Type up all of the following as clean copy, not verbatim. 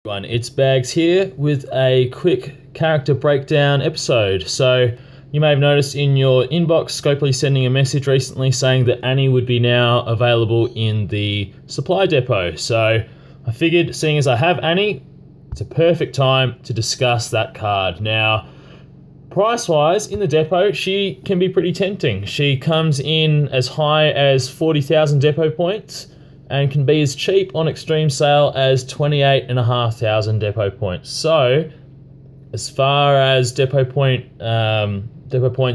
It's Bags here with a quick character breakdown episode. So you may have noticed in your inbox Scopely sending a message recently saying that Annie would be now available in the supply depot. So I figured, seeing as I have Annie, it's a perfect time to discuss that card. Now, price-wise, in the depot, she can be pretty tempting. She comes in as high as 40,000 depot points and can be as cheap on extreme sale as 28,500 depot points. So, as far as depot points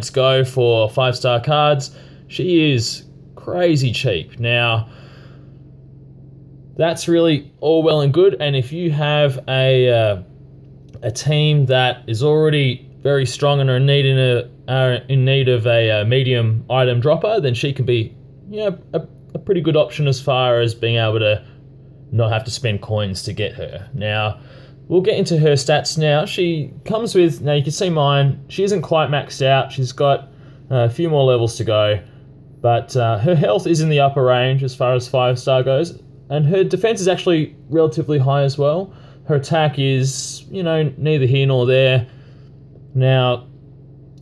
go for 5-star cards, she is crazy cheap. Now, that's really all well and good, and if you have a team that is already very strong and are in need of a medium item dropper, then she can be, a pretty good option as far as being able to not have to spend coins to get her. Now, we'll get into her stats now. She comes with, now you can see mine, she isn't quite maxed out. She's got a few more levels to go, but her health is in the upper range as far as 5-star goes, and her defense is actually relatively high as well. Her attack is, neither here nor there. Now,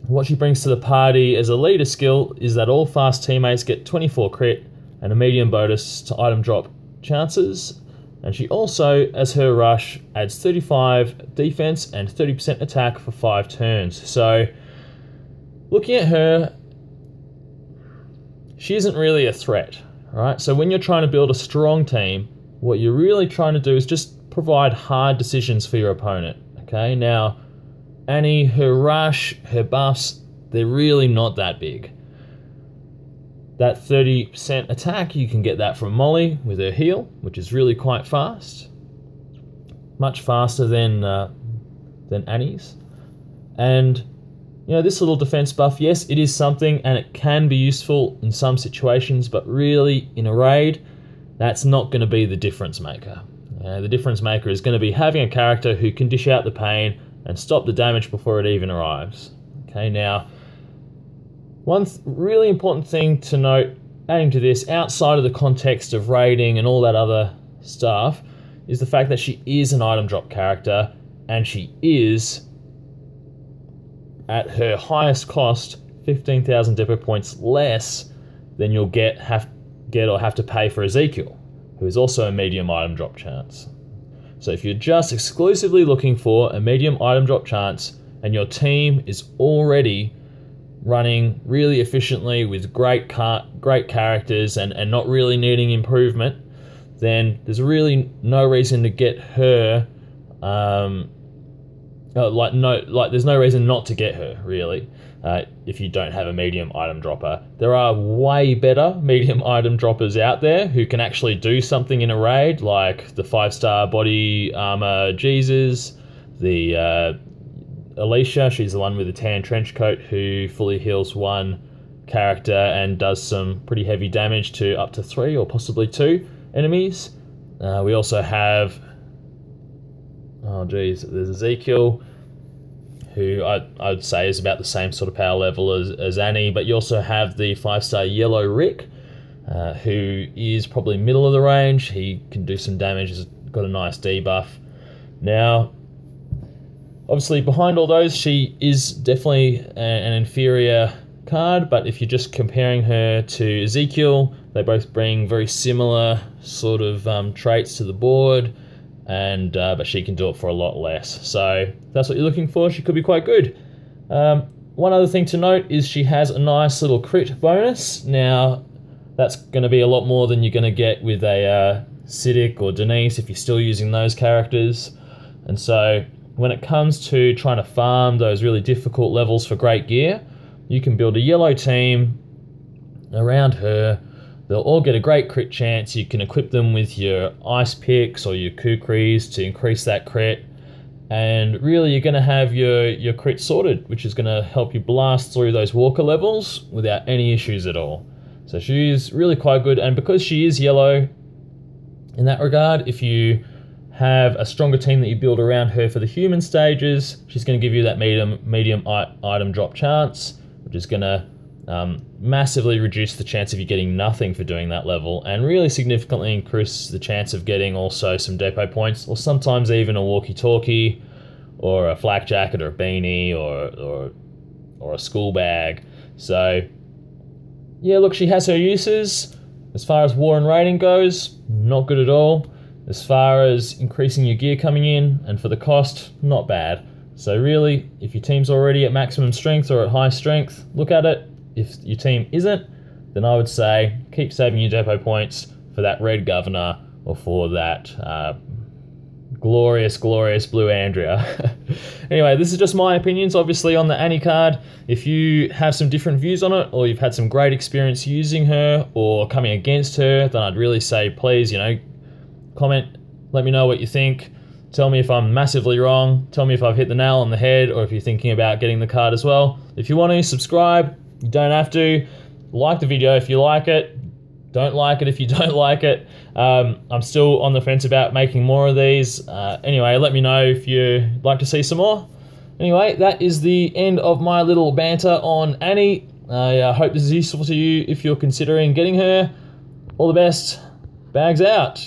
what she brings to the party as a leader skill is that all fast teammates get 24 crit and a medium bonus to item drop chances. And she also, as her rush, adds 35 defense and 30% attack for 5 turns. So, looking at her, she isn't really a threat, right? So when you're trying to build a strong team, what you're really trying to do is just provide hard decisions for your opponent, okay? Now, Annie, her rush, her buffs, they're really not that big. That 30% attack, you can get that from Molly with her heal, which is really quite fast. Much faster than Annie's. And, this little defense buff, yes, it is something and it can be useful in some situations, but really, in a raid, that's not going to be the difference maker. The difference maker is going to be having a character who can dish out the pain and stop the damage before it even arrives. Okay, now, one really important thing to note, adding to this, outside of the context of raiding and all that other stuff, is the fact that she is an item drop character, and she is, at her highest cost, 15,000 depot points less than you'll have to pay for Ezekiel, who is also a medium item drop chance. So if you're just exclusively looking for a medium item drop chance, and your team is already running really efficiently with great characters and not really needing improvement, then there's really no reason to get her. There's no reason not to get her, really, if you don't have a medium item dropper. There are way better medium item droppers out there who can actually do something in a raid, like the 5-star body armor Jesus, the Alicia, she's the one with the tan trench coat who fully heals one character and does some pretty heavy damage to up to 3 or possibly 2 enemies. We also have, there's Ezekiel, who I'd say is about the same sort of power level as Annie, but you also have the 5-star yellow Rick, who is probably middle of the range. He can do some damage, has got a nice debuff. Now, obviously, behind all those, she is definitely an inferior card, but if you're just comparing her to Ezekiel, they both bring very similar sort of traits to the board, and but she can do it for a lot less. So if that's what you're looking for, she could be quite good. One other thing to note is she has a nice little crit bonus. Now, that's going to be a lot more than you're going to get with a Siddiq or Denise if you're still using those characters. And so when it comes to trying to farm those really difficult levels for great gear, you can build a yellow team around her. They'll all get a great crit chance. You can equip them with your ice picks or your kukris to increase that crit. And really, you're going to have your crit sorted, which is going to help you blast through those walker levels without any issues at all. So she's really quite good. And because she is yellow, in that regard, if you have a stronger team that you build around her for the human stages, she's going to give you that medium item drop chance, which is going to massively reduce the chance of you getting nothing for doing that level, and really significantly increase the chance of getting also some depot points, or sometimes even a walkie-talkie, or a flak jacket, or a beanie, or a school bag. So yeah, look, she has her uses. As far as war and raiding goes, not good at all. As far as increasing your gear coming in, and for the cost, not bad. So really, if your team's already at maximum strength or at high strength, look at it. If your team isn't, then I would say keep saving your depot points for that red governor, or for that glorious blue Andrea. Anyway, this is just my opinions, obviously, on the Annie card. If you have some different views on it, or you've had some great experience using her or coming against her, then I'd really say, please, comment, let me know what you think. Tell me if I'm massively wrong. Tell me if I've hit the nail on the head, or if you're thinking about getting the card as well. If you want to, subscribe. You don't have to. Like the video if you like it. Don't like it if you don't like it. I'm still on the fence about making more of these. Anyway, let me know if you'd like to see some more. Anyway, that is the end of my little banter on Annie. I hope this is useful to you if you're considering getting her. All the best. Bags out.